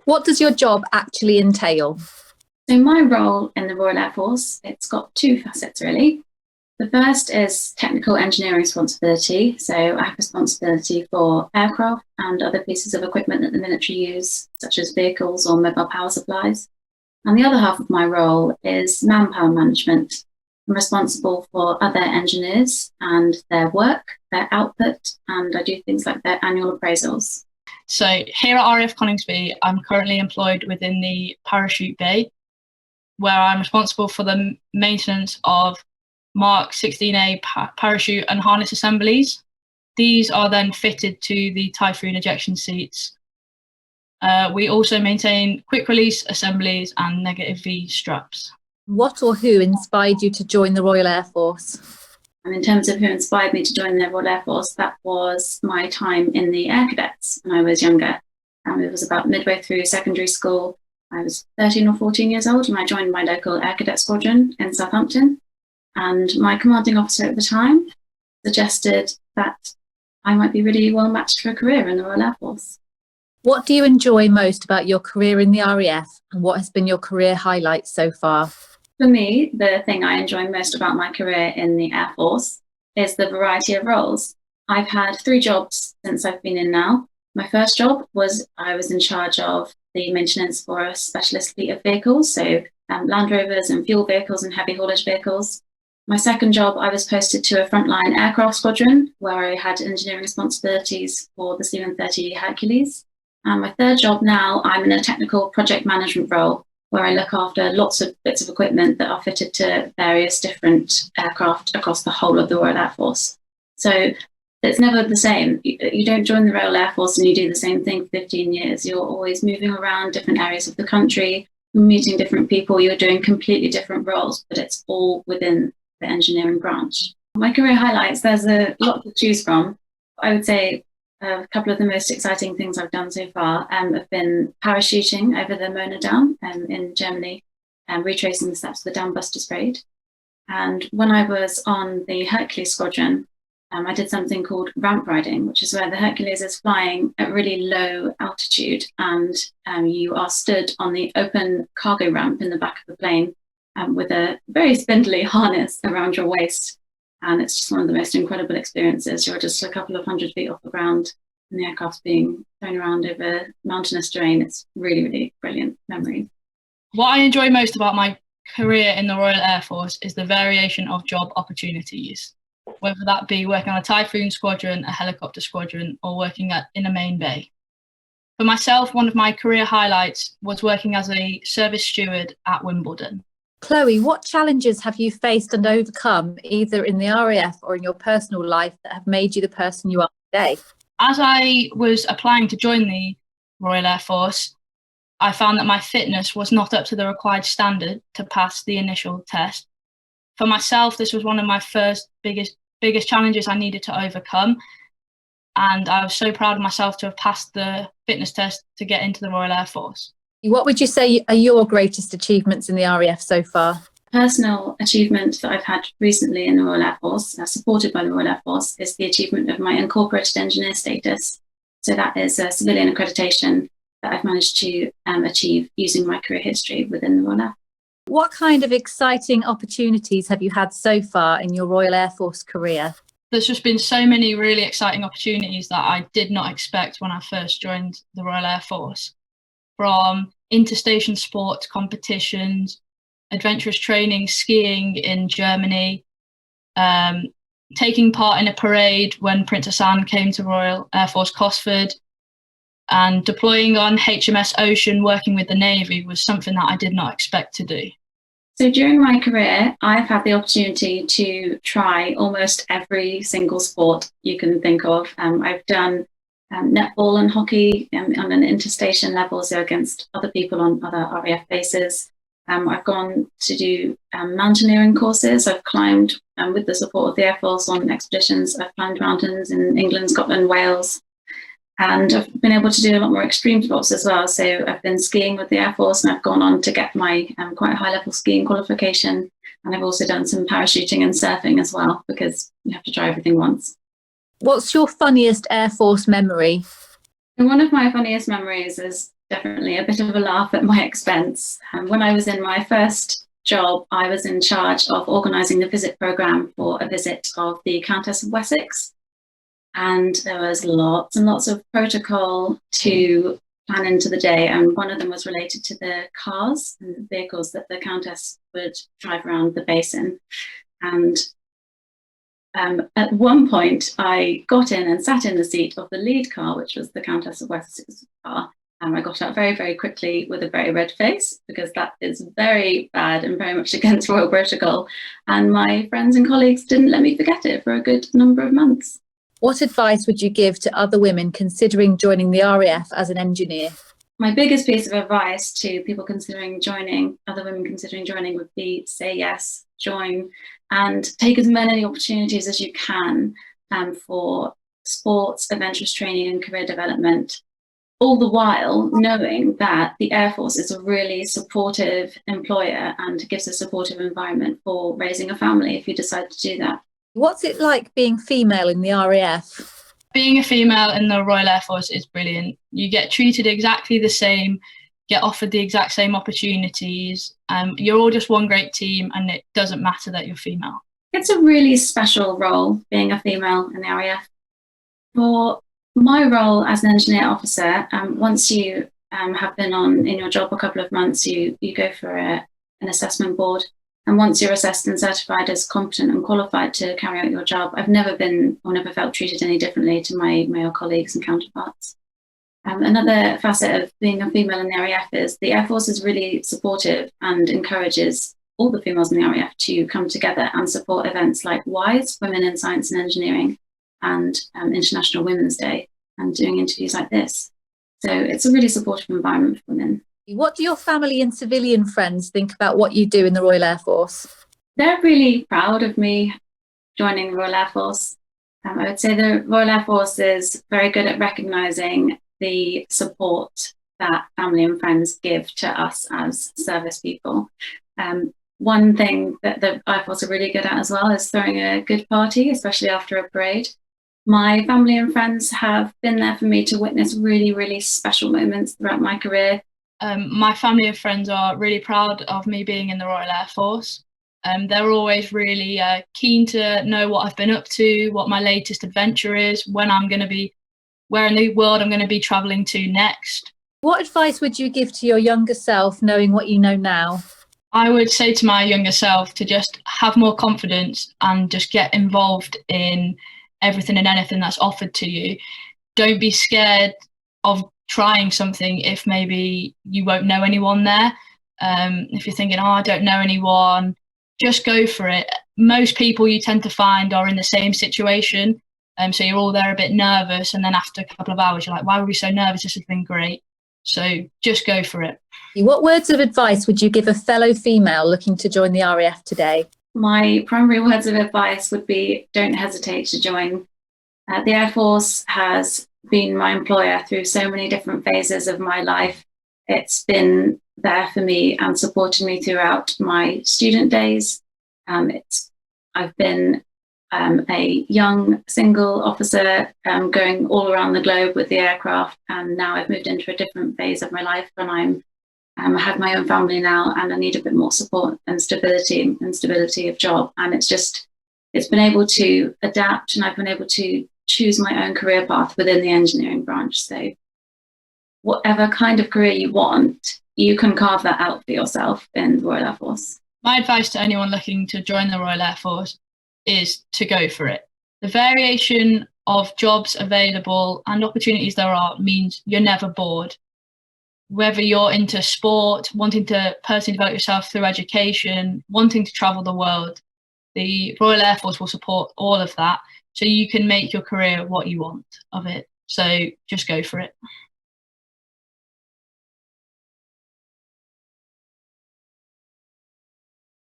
What does your job actually entail? So my role in the Royal Air Force, it's got two facets really. The first is technical engineering responsibility. So I have responsibility for aircraft and other pieces of equipment that the military use, such as vehicles or mobile power supplies. And the other half of my role is manpower management. I'm responsible for other engineers and their work, their output, and I do things like their annual appraisals. So here at RAF Coningsby, I'm currently employed within the parachute bay, where I'm responsible for the maintenance of Mark 16A parachute and harness assemblies. These are then fitted to the Typhoon ejection seats. We also maintain quick release assemblies and negative V straps. What or who inspired you to join the Royal Air Force? And in terms of who inspired me to join the Royal Air Force, that was my time in the Air Cadets when I was younger. It was about midway through secondary school. I was 13 or 14 years old and I joined my local Air Cadet squadron in Southampton. And my commanding officer at the time suggested that I might be really well matched for a career in the Royal Air Force. What do you enjoy most about your career in the RAF, and what has been your career highlight so far? For me, the thing I enjoy most about my career in the Air Force is the variety of roles. I've had 3 jobs since I've been in now. My first job was I was in charge of the maintenance for a specialist fleet of vehicles, so Land Rovers and fuel vehicles and heavy haulage vehicles. My second job, I was posted to a frontline aircraft squadron where I had engineering responsibilities for the C-130 Hercules. And my third job now, I'm in a technical project management role where I look after lots of bits of equipment that are fitted to various different aircraft across the whole of the Royal Air Force. So it's never the same. You don't join the Royal Air Force and you do the same thing for 15 years. You're always moving around different areas of the country, meeting different people, you're doing completely different roles, but it's all within the engineering branch. My career highlights, there's a lot to choose from. I would say a couple of the most exciting things I've done so far have been parachuting over the Mona Dam in Germany and retracing the steps of the dam busters parade. And when I was on the Hercules squadron, I did something called ramp riding, which is where the Hercules is flying at really low altitude and you are stood on the open cargo ramp in the back of the plane with a very spindly harness around your waist. And it's just one of the most incredible experiences. You're just a couple of 100 feet off the ground and the aircraft's being thrown around over mountainous terrain. It's really, really brilliant memory. What I enjoy most about my career in the Royal Air Force is the variation of job opportunities, whether that be working on a Typhoon squadron, a helicopter squadron, or working in a main bay. For myself, one of my career highlights was working as a service steward at Wimbledon. Chloe, what challenges have you faced and overcome, either in the RAF or in your personal life, that have made you the person you are today? As I was applying to join the Royal Air Force, I found that my fitness was not up to the required standard to pass the initial test. For myself, this was one of my first biggest challenges I needed to overcome. And I was so proud of myself to have passed the fitness test to get into the Royal Air Force. What would you say are your greatest achievements in the RAF so far? Personal achievement that I've had recently in the Royal Air Force, supported by the Royal Air Force, is the achievement of my incorporated engineer status. So that is a civilian accreditation that I've managed to achieve using my career history within the Royal Air Force. What kind of exciting opportunities have you had so far in your Royal Air Force career? There's just been so many really exciting opportunities that I did not expect when I first joined the Royal Air Force. From interstation sports competitions, adventurous training, skiing in Germany, taking part in a parade when Princess Anne came to Royal Air Force Cosford, and deploying on HMS Ocean, working with the Navy, was something that I did not expect to do. So during my career, I've had the opportunity to try almost every single sport you can think of. I've done netball and hockey on an interstation level, so against other people on other RAF bases. I've gone to do mountaineering courses. I've climbed with the support of the Air Force on expeditions. I've climbed mountains in England, Scotland, Wales, and I've been able to do a lot more extreme sports as well. So I've been skiing with the Air Force and I've gone on to get my quite high level skiing qualification. And I've also done some parachuting and surfing as well, because you have to try everything once. What's your funniest Air Force memory? And one of my funniest memories is definitely a bit of a laugh at my expense. When I was in my first job, I was in charge of organising the visit programme for a visit of the Countess of Wessex. And there was lots and lots of protocol to plan into the day. And one of them was related to the cars and vehicles that the Countess would drive around the basin. And at one point, I got in and sat in the seat of the lead car, which was the Countess of Wessex's car. And I got out very, very quickly with a very red face, because that is very bad and very much against royal protocol. And my friends and colleagues didn't let me forget it for a good number of months. What advice would you give to other women considering joining the RAF as an engineer? My biggest piece of advice to people considering joining, other women considering joining, would be say yes, join, and take as many opportunities as you can for sports, adventurous training and career development, all the while knowing that the Air Force is a really supportive employer and gives a supportive environment for raising a family if you decide to do that. What's it like being female in the RAF? Being a female in the Royal Air Force is brilliant. You get treated exactly the same, get offered the exact same opportunities. You're all just one great team, and it doesn't matter that you're female. It's a really special role, being a female in the RAF. For my role as an engineer officer, once you have been in your job a couple of months, you go for an assessment board. And once you're assessed and certified as competent and qualified to carry out your job, I've never felt treated any differently to my male colleagues and counterparts. Another facet of being a female in the RAF is the Air Force is really supportive and encourages all the females in the RAF to come together and support events like WISE, Women in Science and Engineering, and International Women's Day, and doing interviews like this. So it's a really supportive environment for women. What do your family and civilian friends think about what you do in the Royal Air Force? They're really proud of me joining the Royal Air Force. I would say the Royal Air Force is very good at recognising the support that family and friends give to us as service people. One thing that the Air Force are really good at as well is throwing a good party, especially after a parade. My family and friends have been there for me to witness really, really special moments throughout my career. My family and friends are really proud of me being in the Royal Air Force. They're always really keen to know what I've been up to, what my latest adventure is, when I'm going to be, where in the world I'm going to be travelling to next. What advice would you give to your younger self, knowing what you know now? I would say to my younger self to just have more confidence and just get involved in everything and anything that's offered to you. Don't be scared of trying something if maybe you won't know anyone there. If you're thinking, I don't know anyone, just go for it. Most people you tend to find are in the same situation. So you're all there a bit nervous, and then after a couple of hours, you're like, why were we so nervous? This has been great. So just go for it. What words of advice would you give a fellow female looking to join the RAF today? My primary words of advice would be, don't hesitate to join. The Air Force has been my employer through so many different phases of my life. It's been there for me and supported me throughout my student days. I've been a young single officer going all around the globe with the aircraft, and now I've moved into a different phase of my life, and I have my own family now, and I need a bit more support and stability of job. And it's been able to adapt, and I've been able to choose my own career path within the engineering branch. So whatever kind of career you want, you can carve that out for yourself in the Royal Air Force. My advice to anyone looking to join the Royal Air Force is to go for it. The variation of jobs available and opportunities there are means you're never bored. Whether you're into sport, wanting to personally develop yourself through education, wanting to travel the world, the Royal Air Force will support all of that, so you can make your career what you want of it. So just go for it.